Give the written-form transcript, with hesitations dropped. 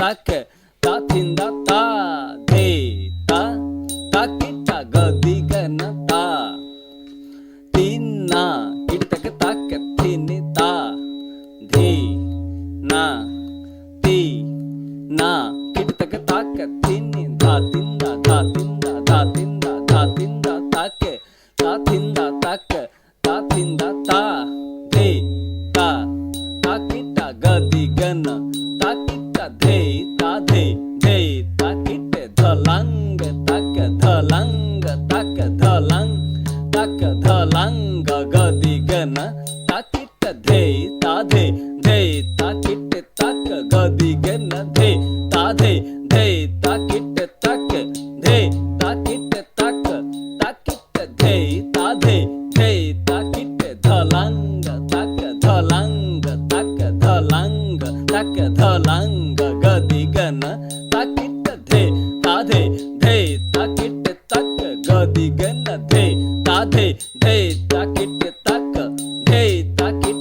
ताक ता थिंदा ता धे ता ताकिट गदी गन ता तीना किटक ताक थिनि ता धे ना ती ना किटक ताक थिनि धा तिंदा धा तिंदा धा तिंदा धा तिंदा ताक ता थिंदा ताक ता थिंदा ता धे ता ताकिट गदी गन ताकिट धे धे ताकिट धलंग ताक धलंग ताक धलंग ताक धलंग गदी गन ताकिट धे धे ताकिट ताक गदी गन धे ताकिट ताक धे ताकिट ताक ताकिट धे ताकिट धलंग ताक धलंग ताक धलंग ताक धलंग गदी गन ताकिट धे ताकिट ताक गदी गन धे ताकिट ताक धे ताकिट